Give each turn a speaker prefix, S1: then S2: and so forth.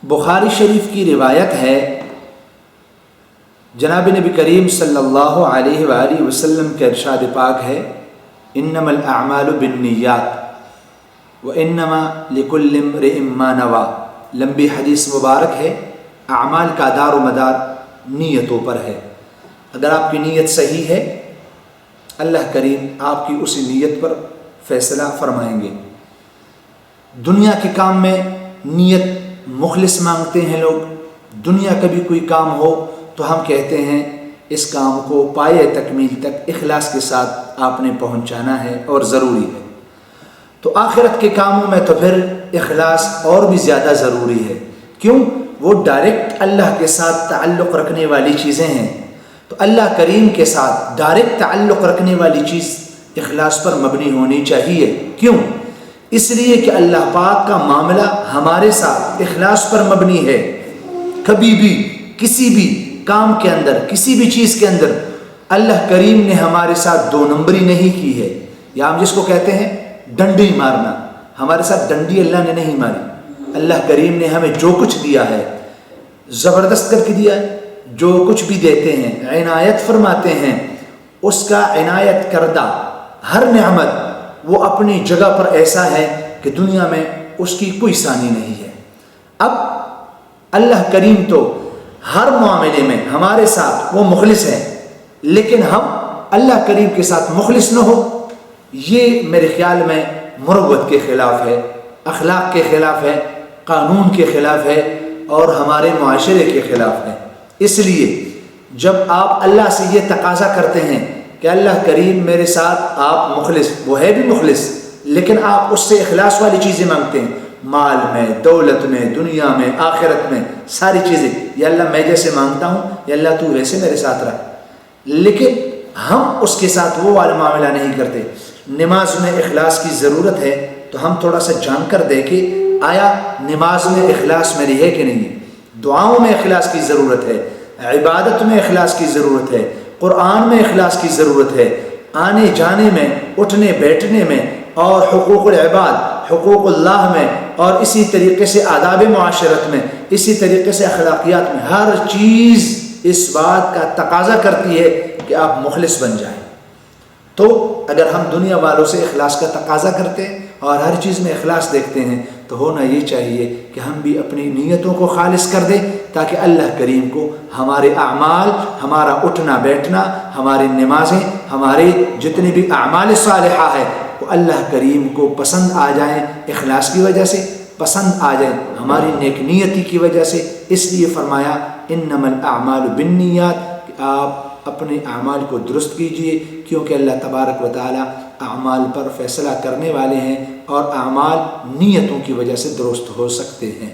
S1: بخاری شریف کی روایت ہے، جناب نبی کریم صلی اللہ علیہ وآلہ وسلم کا ارشاد پاک ہے، انما الاعمال بالنیات وانما لکل امرئ ما نوی۔ لمبی حدیث مبارک ہے، اعمال کا دار و مدار نیتوں پر ہے۔ اگر آپ کی نیت صحیح ہے، اللہ کریم آپ کی اسی نیت پر فیصلہ فرمائیں گے۔ دنیا کے کام میں نیت مخلص مانگتے ہیں لوگ۔ دنیا کا بھی کوئی کام ہو تو ہم کہتے ہیں اس کام کو پایۂ تکمیل تک اخلاص کے ساتھ آپ نے پہنچانا ہے اور ضروری ہے۔ تو آخرت کے کاموں میں تو پھر اخلاص اور بھی زیادہ ضروری ہے، کیوں؟ وہ ڈائریکٹ اللہ کے ساتھ تعلق رکھنے والی چیزیں ہیں۔ تو اللہ کریم کے ساتھ ڈائریکٹ تعلق رکھنے والی چیز اخلاص پر مبنی ہونی چاہیے۔ کیوں؟ اس لیے کہ اللہ پاک کا معاملہ ہمارے ساتھ اخلاص پر مبنی ہے۔ کبھی بھی کسی بھی کام کے اندر، کسی بھی چیز کے اندر اللہ کریم نے ہمارے ساتھ دو نمبری نہیں کی ہے، یا ہم جس کو کہتے ہیں ڈنڈی مارنا، ہمارے ساتھ ڈنڈی اللہ نے نہیں ماری۔ اللہ کریم نے ہمیں جو کچھ دیا ہے زبردست کر کے دیا ہے۔ جو کچھ بھی دیتے ہیں، عنایت فرماتے ہیں، اس کا عنایت کردہ ہر نعمت وہ اپنی جگہ پر ایسا ہے کہ دنیا میں اس کی کوئی ثانی نہیں ہے۔ اب اللہ کریم تو ہر معاملے میں ہمارے ساتھ وہ مخلص ہے، لیکن ہم اللہ کریم کے ساتھ مخلص نہ ہو، یہ میرے خیال میں مروت کے خلاف ہے، اخلاق کے خلاف ہے، قانون کے خلاف ہے اور ہمارے معاشرے کے خلاف ہے۔ اس لیے جب آپ اللہ سے یہ تقاضا کرتے ہیں کہ اللہ کریم میرے ساتھ آپ مخلص، وہ ہے بھی مخلص، لیکن آپ اس سے اخلاص والی چیزیں مانگتے ہیں، مال میں، دولت میں، دنیا میں، آخرت میں، ساری چیزیں، یا اللہ میں جیسے مانگتا ہوں یا اللہ تو ویسے میرے ساتھ رکھ، لیکن ہم اس کے ساتھ وہ والا معاملہ نہیں کرتے۔ نماز میں اخلاص کی ضرورت ہے تو ہم تھوڑا سا جان کر دیکھیں آیا نماز میں اخلاص میری ہے کہ نہیں ہے۔ دعاؤں میں اخلاص کی ضرورت ہے، عبادت میں اخلاص کی ضرورت ہے، قرآن میں اخلاص کی ضرورت ہے، آنے جانے میں، اٹھنے بیٹھنے میں، اور حقوق العباد، حقوق اللہ میں، اور اسی طریقے سے آداب معاشرت میں، اسی طریقے سے اخلاقیات میں، ہر چیز اس بات کا تقاضا کرتی ہے کہ آپ مخلص بن جائیں۔ تو اگر ہم دنیا والوں سے اخلاص کا تقاضا کرتے ہیں اور ہر چیز میں اخلاص دیکھتے ہیں تو ہونا یہ چاہیے کہ ہم بھی اپنی نیتوں کو خالص کر دیں، تاکہ اللہ کریم کو ہمارے اعمال، ہمارا اٹھنا بیٹھنا، ہماری نمازیں، ہمارے جتنے بھی اعمال صالحہ ہے وہ اللہ کریم کو پسند آ جائیں، اخلاص کی وجہ سے پسند آ جائیں، ہماری نیک نیتی کی وجہ سے۔ اس لیے فرمایا انما الاعمال بالنیات، کہ آپ اپنے اعمال کو درست کیجئے، کیونکہ اللہ تبارک و تعالی اعمال پر فیصلہ کرنے والے ہیں اور اعمال نیتوں کی وجہ سے درست ہو سکتے ہیں۔